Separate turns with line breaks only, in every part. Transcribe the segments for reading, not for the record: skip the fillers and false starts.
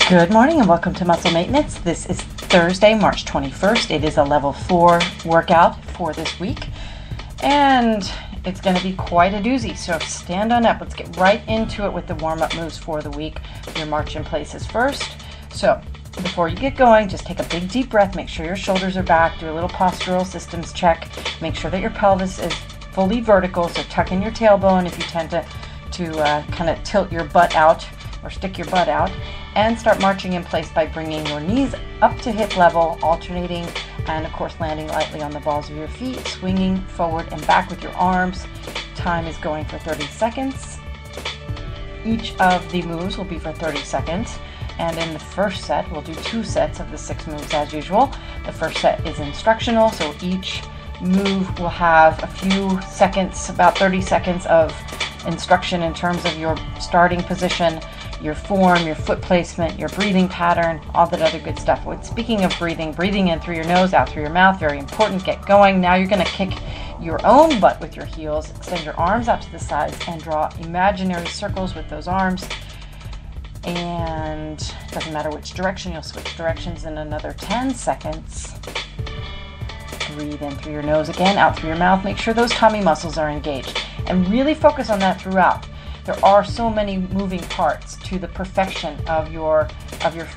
Good morning and welcome to Muscle Maintenance. This is Thursday, March 21st. It is a level 4 workout for this week, and it's going to be quite a doozy. So stand on up. Let's get right into it with the warm-up moves for the week. Your march in places first. So before you get going, just take a big deep breath. Make sure your shoulders are back. Do a little postural systems check. Make sure that your pelvis is fully vertical. So tuck in your tailbone if you tend to kind of tilt your butt out or stick your butt out, and start marching in place by bringing your knees up to hip level, alternating, and of course landing lightly on the balls of your feet, swinging forward and back with your arms. Time is going for 30 seconds. Each of the moves will be for 30 seconds, and in the first set we'll do 2 sets of the 6 moves as usual. The first set is instructional, so each move will have a few seconds, about 30 seconds of instruction in terms of your starting position, your form, your foot placement, your breathing pattern, all that other good stuff. Speaking of breathing in through your nose, out through your mouth, very important. Get going. Now you're going to kick your own butt with your heels. Extend your arms out to the sides and draw imaginary circles with those arms. And it doesn't matter which direction, you'll switch directions in another 10 seconds. Breathe in through your nose again, out through your mouth. Make sure those tummy muscles are engaged, and really focus on that throughout. There are so many moving parts to the perfection of your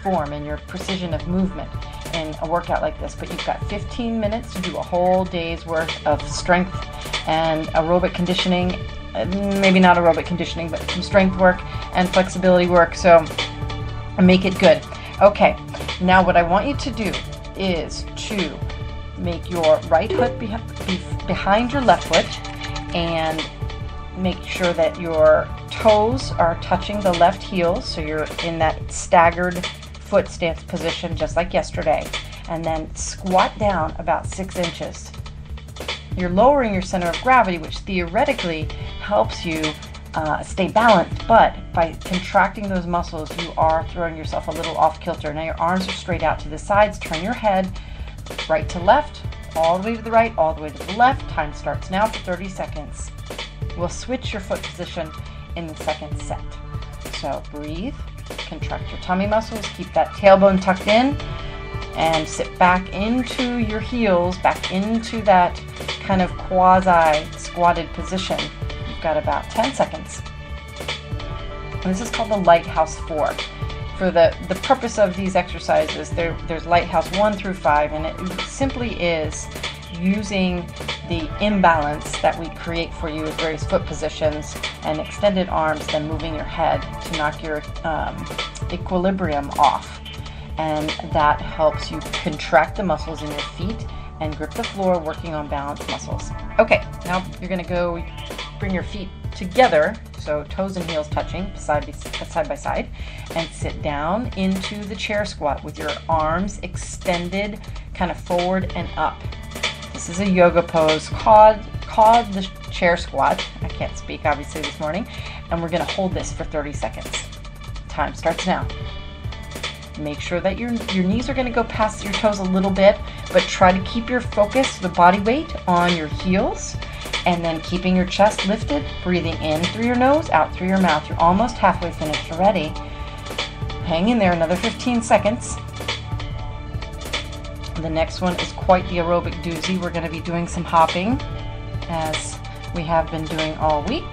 form and your precision of movement in a workout like this, but you've got 15 minutes to do a whole day's worth of strength and aerobic conditioning, maybe not aerobic conditioning, but some strength work and flexibility work, so make it good. Okay, now what I want you to do is to make your right foot behind your left foot, and make sure that your toes are touching the left heel, so you're in that staggered foot stance position just like yesterday, and then squat down about 6 inches. You're lowering your center of gravity, which theoretically helps you stay balanced, but by contracting those muscles you are throwing yourself a little off kilter. Now your arms are straight out to the sides. Turn your head right to left, all the way to the right, all the way to the left. Time starts now for 30 seconds. We'll switch your foot position in the second set. So breathe, contract your tummy muscles, keep that tailbone tucked in, and sit back into your heels, back into that kind of quasi-squatted position. You've got about 10 seconds. And this is called the Lighthouse 4. For the purpose of these exercises, there's Lighthouse 1 through 5, and it simply is using the imbalance that we create for you with various foot positions and extended arms, then moving your head to knock your equilibrium off. And that helps you contract the muscles in your feet and grip the floor, working on balance muscles. Okay, now you're going to go bring your feet together, so toes and heels touching side by side, and sit down into the chair squat with your arms extended kind of forward and up. This is a yoga pose called the chair squat. I can't speak obviously this morning, and we're going to hold this for 30 seconds. Time starts now. Make sure that your knees are going to go past your toes a little bit, but try to keep your focus, the body weight, on your heels, and then keeping your chest lifted, breathing in through your nose, out through your mouth. You're almost halfway finished already. Hang in there another 15 seconds. The next one is quite the aerobic doozy. We're going to be doing some hopping, as we have been doing all week.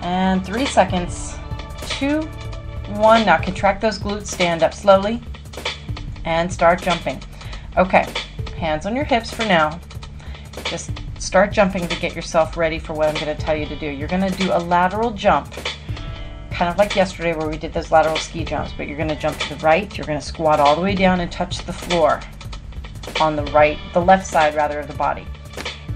And 3 seconds, 2, 1. Now contract those glutes, stand up slowly, and start jumping. Okay, hands on your hips for now. Just start jumping to get yourself ready for what I'm going to tell you to do. You're going to do a lateral jump, kind of like yesterday where we did those lateral ski jumps, but you're going to jump to the right. You're going to squat all the way down and touch the floor on the left side rather of the body.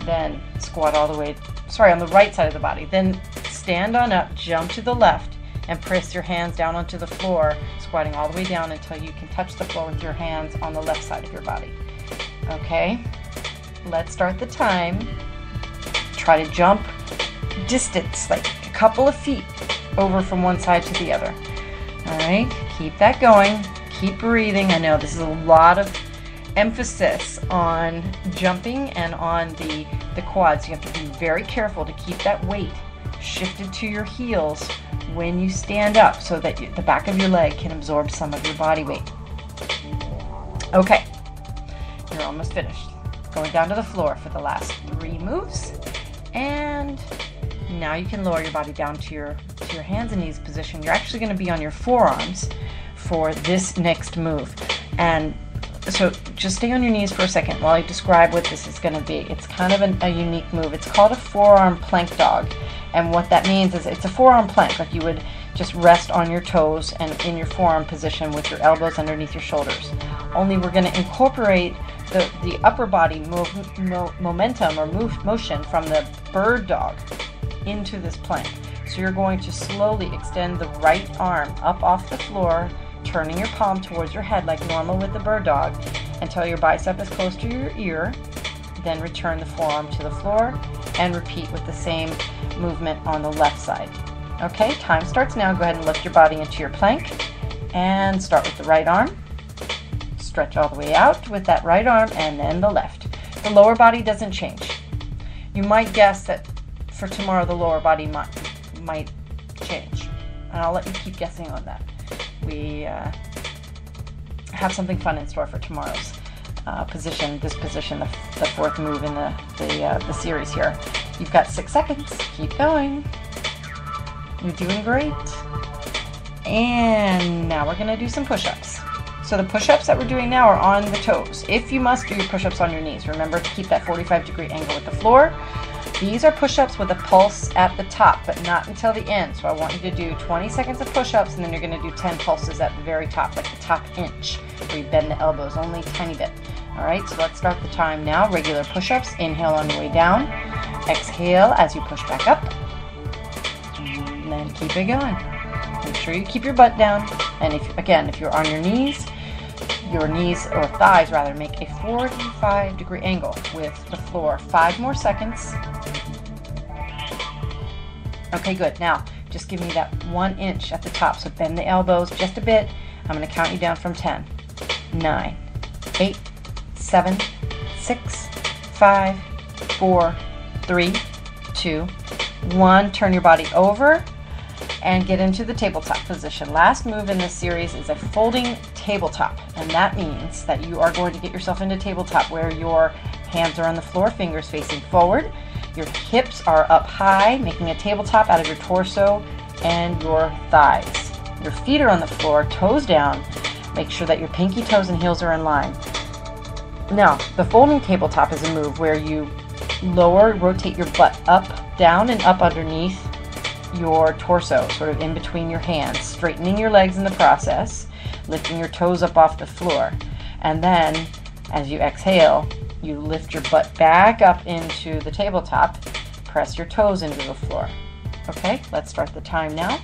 Then squat all the way, on the right side of the body. Then stand on up, jump to the left, and press your hands down onto the floor, squatting all the way down until you can touch the floor with your hands on the left side of your body. Okay, let's start the time. Try to jump distance, like a couple of feet over from one side to the other. All right, keep that going. Keep breathing. I know this is a lot of emphasis on jumping and on the quads. You have to be very careful to keep that weight shifted to your heels when you stand up so that the back of your leg can absorb some of your body weight. Okay, you're almost finished. Going down to the floor for the last 3 moves. And now you can lower your body down to your hands and knees position. You're actually going to be on your forearms for this next move. And so just stay on your knees for a second while I describe what this is going to be. It's kind of a unique move. It's called a forearm plank dog. And what that means is it's a forearm plank, like you would just rest on your toes and in your forearm position with your elbows underneath your shoulders. Only we're going to incorporate the upper body momentum or motion from the bird dog into this plank. So you're going to slowly extend the right arm up off the floor, turning your palm towards your head like normal with the bird dog until your bicep is close to your ear. Then return the forearm to the floor and repeat with the same movement on the left side. Okay, time starts now. Go ahead and lift your body into your plank and start with the right arm. Stretch all the way out with that right arm and then the left. The lower body doesn't change. You might guess that for tomorrow the lower body might change, and I'll let you keep guessing on that. We have something fun in store for tomorrow's position, the 4th move in the series here. You've got 6 seconds. Keep going. You're doing great. And now we're going to do some push-ups. So the push-ups that we're doing now are on the toes. If you must, do your push-ups on your knees. Remember to keep that 45-degree angle with the floor. These are push-ups with a pulse at the top, but not until the end. So I want you to do 20 seconds of push-ups, and then you're going to do 10 pulses at the very top, like the top inch, where you bend the elbows only a tiny bit. All right, so let's start the time now. Regular push-ups. Inhale on the way down. Exhale as you push back up. And then keep it going. Make sure you keep your butt down. And if you're on your knees or thighs rather, make a 45-degree angle with the floor. 5 more seconds. Okay, good. Now, just give me that 1 inch at the top. So bend the elbows just a bit. I'm going to count you down from 10, 9, 8, 7, 6, 5, 4, 3, 2, 1. Turn your body over and get into the tabletop position. Last move in this series is a folding tabletop, and that means that you are going to get yourself into tabletop where your hands are on the floor, fingers facing forward. Your hips are up high, making a tabletop out of your torso and your thighs. Your feet are on the floor, toes down. Make sure that your pinky toes and heels are in line. Now, the folding tabletop is a move where you rotate your butt up, down, and up underneath your torso, sort of in between your hands, straightening your legs in the process, lifting your toes up off the floor. And then, as you exhale, you lift your butt back up into the tabletop, press your toes into the floor. Okay, let's start the time now.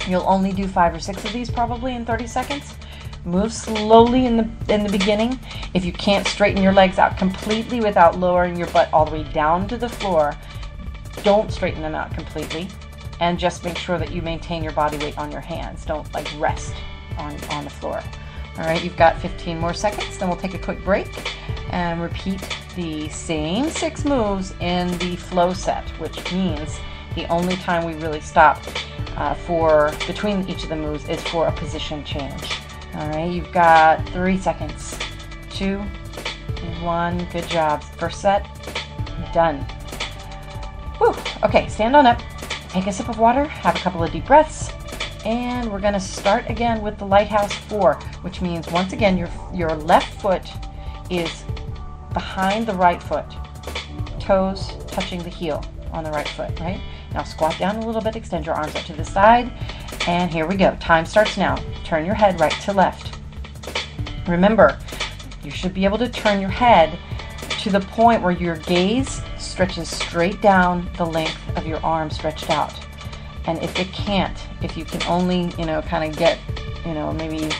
You'll only do 5 or 6 of these probably in 30 seconds. Move slowly in the beginning. If you can't straighten your legs out completely without lowering your butt all the way down to the floor, don't straighten them out completely, and just make sure that you maintain your body weight on your hands. Don't like rest on the floor. All right, you've got 15 more seconds, then we'll take a quick break and repeat the same 6 moves in the flow set, which means the only time we really stop between each of the moves is for a position change. All right, you've got 3 seconds. 2, 1, good job. First set, done. Whew. Okay, stand on up, take a sip of water, have a couple of deep breaths, and we're going to start again with the Lighthouse 4, which means once again your left foot is behind the right foot, toes touching the heel on the right foot, right? Now squat down a little bit, extend your arms up to the side, and here we go. Time starts now. Turn your head right to left. Remember, you should be able to turn your head to the point where your gaze stretches straight down the length of your arm stretched out. And if you can only, kind of get, maybe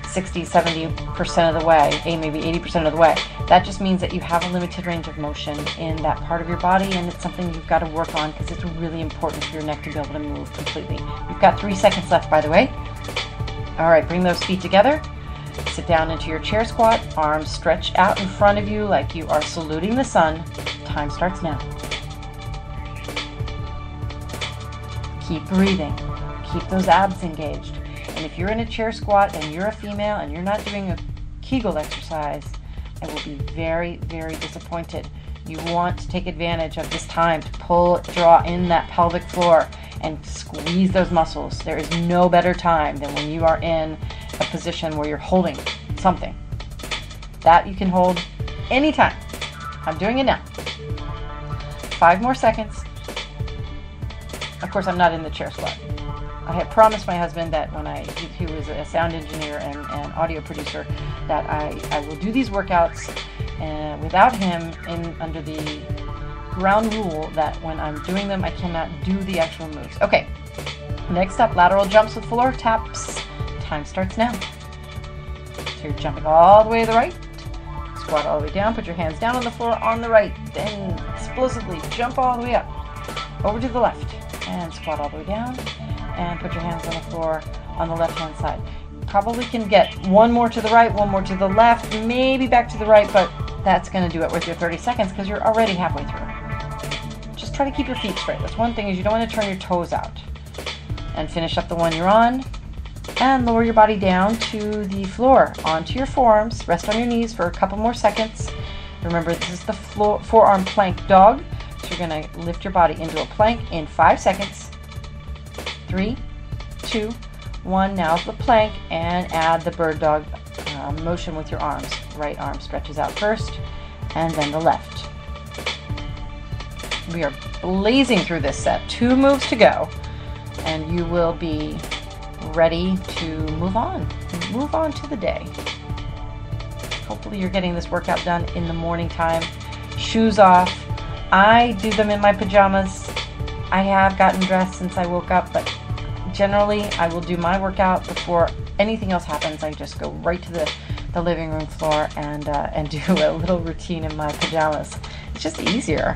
60, 70% of the way, maybe 80% of the way, that just means that you have a limited range of motion in that part of your body, and it's something you've got to work on because it's really important for your neck to be able to move completely. You've got 3 seconds left, by the way. All right, bring those feet together. Sit down into your chair squat, arms stretch out in front of you like you are saluting the sun. Time starts now. Keep breathing. Keep those abs engaged. And if you're in a chair squat and you're a female and you're not doing a Kegel exercise, I will be very, very disappointed. You want to take advantage of this time to draw in that pelvic floor and squeeze those muscles. There is no better time than when you are in a position where you're holding something. That you can hold anytime. I'm doing it now. 5 more seconds. Of course, I'm not in the chair squat. I had promised my husband that when he was a sound engineer and audio producer, that I will do these workouts without him under the ground rule that when I'm doing them, I cannot do the actual moves. Okay, next up, lateral jumps with floor taps. Time starts now. So you're jumping all the way to the right, squat all the way down, put your hands down on the floor on the right, then explosively jump all the way up, over to the left, and squat all the way down, and put your hands on the floor on the left-hand side. Probably can get one more to the right, one more to the left, maybe back to the right, but that's going to do it with your 30 seconds because you're already halfway through. Just try to keep your feet straight. That's one thing, is you don't want to turn your toes out. And finish up the one you're on, and lower your body down to the floor, onto your forearms. Rest on your knees for a couple more seconds. Remember, this is the forearm plank dog, so you're going to lift your body into a plank in 5 seconds. 3, 2, 1. Now the plank, and add the bird dog motion with your arms. Right arm stretches out first, and then the left. We are blazing through this set. 2 moves to go, and you will be ready to move on to the day. Hopefully you're getting this workout done in the morning time. Shoes off. I do them in my pajamas. I have gotten dressed since I woke up, but generally I will do my workout before anything else happens. I just go right to the living room floor and do a little routine in my pajamas. It's just easier.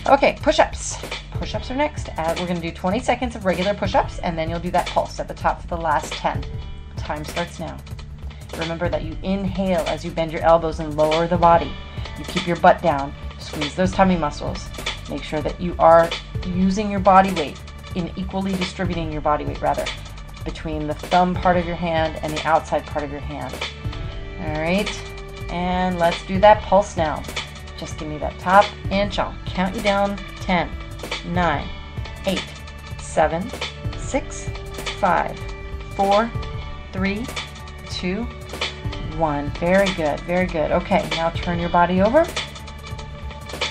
Okay, push-ups. Push-ups are next. We're going to do 20 seconds of regular push-ups, and then you'll do that pulse at the top for the last 10. Time starts now. Remember that you inhale as you bend your elbows and lower the body. You keep your butt down. Squeeze those tummy muscles. Make sure that you are using your body weight, equally distributing your body weight, rather, between the thumb part of your hand and the outside part of your hand. All right, and let's do that pulse now. Just give me that top inch. I'll count you down. 10, 9, 8, 7, 6, 5, 4, 3, 2, 1. Very good, very good. Okay, now turn your body over,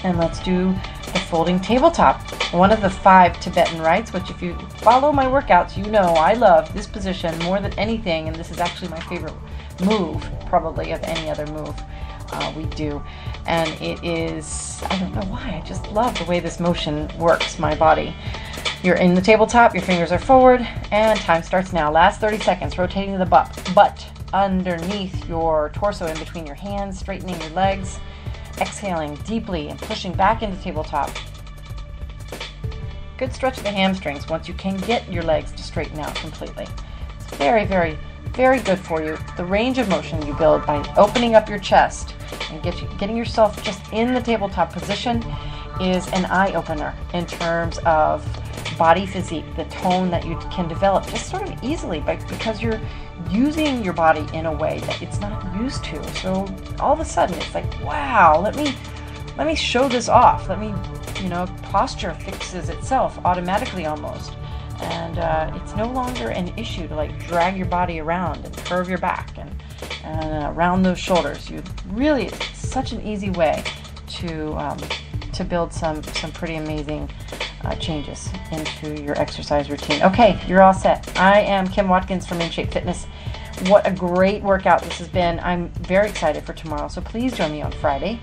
and let's do the folding tabletop. One of the 5 Tibetan rites, which if you follow my workouts, you know I love this position more than anything, and this is actually my favorite move, probably, of any other move we do. And it is, I don't know why, I just love the way this motion works my body. You're in the tabletop, your fingers are forward, and time starts now. Last 30 seconds, rotating the butt underneath your torso, in between your hands, straightening your legs, exhaling deeply and pushing back into tabletop. Good stretch of the hamstrings once you can get your legs to straighten out completely. It's very, very, very good for you. The range of motion you build by opening up your chest and getting yourself just in the tabletop position is an eye-opener in terms of body physique, the tone that you can develop just sort of easily because you're using your body in a way that it's not used to. So all of a sudden it's like, wow, let me show this off. Posture fixes itself automatically almost. And it's no longer an issue to like drag your body around and curve your back and around those shoulders. It's such an easy way to build some pretty amazing changes into your exercise routine. Okay, you're all set. I am Kim Watkins from In Shape Fitness. What a great workout this has been. I'm very excited for tomorrow, so please join me on Friday,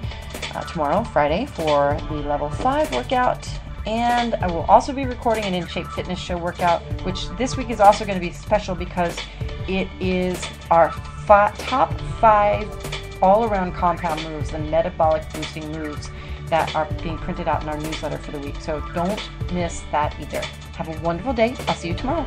Friday, for the level 5 workout. And I will also be recording an In Shape Fitness show workout, which this week is also going to be special because it is our top 5 all-around compound moves, the metabolic boosting moves that are being printed out in our newsletter for the week. So don't miss that either. Have a wonderful day. I'll see you tomorrow.